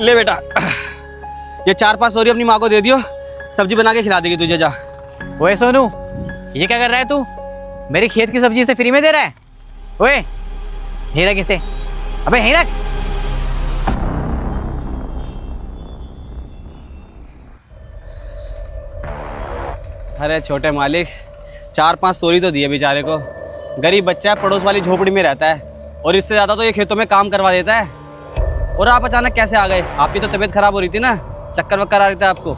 ले बेटा, ये 4-5 तोरी अपनी माँ को दे दियो, सब्जी बना के खिला देगी तुझे। जा। ओए सोनू, ये क्या कर रहा है तू? मेरी खेत की सब्जी से फ्री में दे रहा है? ओए, यहीं रख इसे। अबे यहीं रख। अरे छोटे मालिक, 4-5 तोरी तो दिए बेचारे को। गरीब बच्चा है, पड़ोस वाली झोपड़ी में रहता है, और इससे ज़्यादा तो ये खेतों में काम करवा देता है। और आप अचानक कैसे आ गए? आपकी तो तबीयत खराब हो रही थी ना, चक्कर वक्कर आ रहे थे आपको।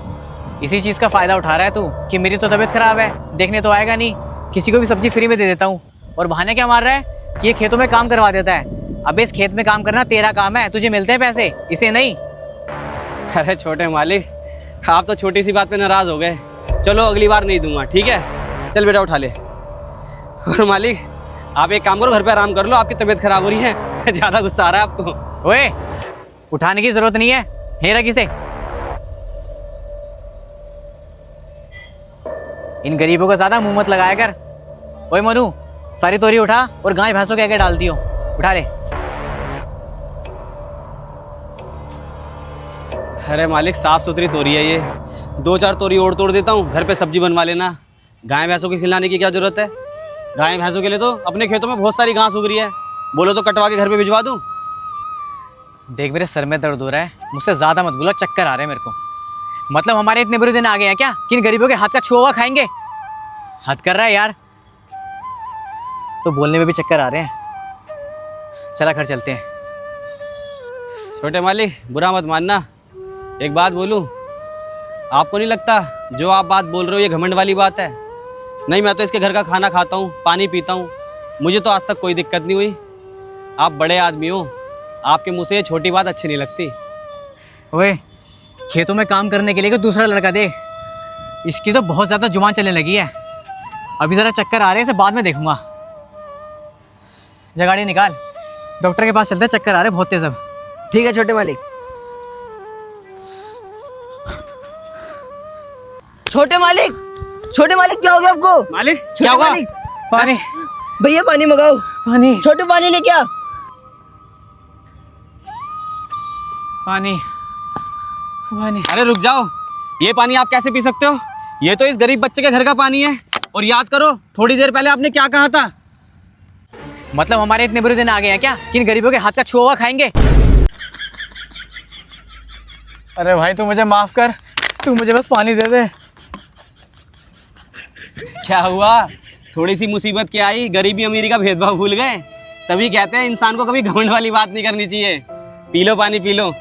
इसी चीज़ का फ़ायदा उठा रहा है तू कि मेरी तो तबीयत खराब है, देखने तो आएगा नहीं, किसी को भी सब्जी फ्री में दे देता हूँ। और बहाने क्या मार रहा है कि ये खेतों में काम करवा देता है। अब इस खेत में काम करना तेरा काम है, तुझे मिलते हैं पैसे, इसे नहीं। अरे छोटे मालिक, आप तो छोटी सी बात पे नाराज़ हो गए। चलो अगली बार नहीं दूंगा, ठीक है? चल बेटा उठा ले। और मालिक, आप एक काम करो, घर पे आराम कर लो, आपकी तबीयत खराब हो रही है, ज़्यादा गुस्सा आ रहा है आपको। ओए, उठाने की जरूरत नहीं है, यहीं रख इसे। इन गरीबों को ज्यादा मुंह मत लगाया कर। ओए मोनू, सारी तोरी उठा और गाय भैंसों के आगे डाल दियो। उठा ले। अरे मालिक, साफ सुथरी तोरी है ये, 2-4 तोरी और तोड़ देता हूँ, घर पे सब्जी बनवा लेना। गाय भैंसों को खिलाने की क्या जरूरत है? गाय भैंसों के लिए तो अपने खेतों में बहुत सारी घास उग रही है, बोलो तो कटवा के घर पे भिजवा दूँ। देख, मेरे सर में दर्द हो रहा है, मुझसे ज्यादा मत बोलो, चक्कर आ रहे हैं मेरे को। मतलब हमारे इतने बुरे दिन आ गए हैं क्या कि इन गरीबों के हाथ का छुआ हुआ खाएंगे? हद कर रहा है यार, तो बोलने में भी चक्कर आ रहे हैं। चला घर चलते हैं। छोटे मालिक, बुरा मत मानना, एक बात बोलूं, आपको नहीं लगता जो आप बात बोल रहे हो ये घमंड वाली बात है? नहीं, मैं तो इसके घर का खाना खाता हूँ, पानी पीता हूँ, मुझे तो आज तक कोई दिक्कत नहीं हुई। आप बड़े आदमी हो, आपके मुंह से ये छोटी बात अच्छी नहीं लगती। ओए, खेतों में काम करने के लिए कोई दूसरा लड़का दे, इसकी तो बहुत ज़्यादा जुबान चलने लगी है। अभी ज़रा चक्कर आ रहे हैं, इसे बाद में देखूंगा। जा गाड़ी निकाल, डॉक्टर के पास चलते हैं, चक्कर आ रहे हैं बहुत तेज अब। ठीक है छोटे मालिक। छोटे मालिक, छोटे मालिक, क्या हो गया आपको? मालिक छोटे क्या हुआ? मालिक, पानी, भैया पानी मंगाओ। पानी, छोटे पानी लेके आ। पानी, पानी। अरे रुक जाओ, ये पानी आप कैसे पी सकते हो? ये तो इस गरीब बच्चे के घर का पानी है। और याद करो, थोड़ी देर पहले आपने क्या कहा था? मतलब हमारे इतने बुरे दिन आ गए हैं क्या कि इन गरीबों के हाथ का छुआ हुआ खाएंगे? अरे भाई, तू मुझे माफ कर, तू मुझे बस पानी दे दे। क्या हुआ? थोड़ी सी मुसीबत क्या आई, गरीबी अमीरी का भेदभाव भूल गए? तभी कहते हैं इंसान को कभी घमंड वाली बात नहीं करनी चाहिए। पी लो पानी, पी लो।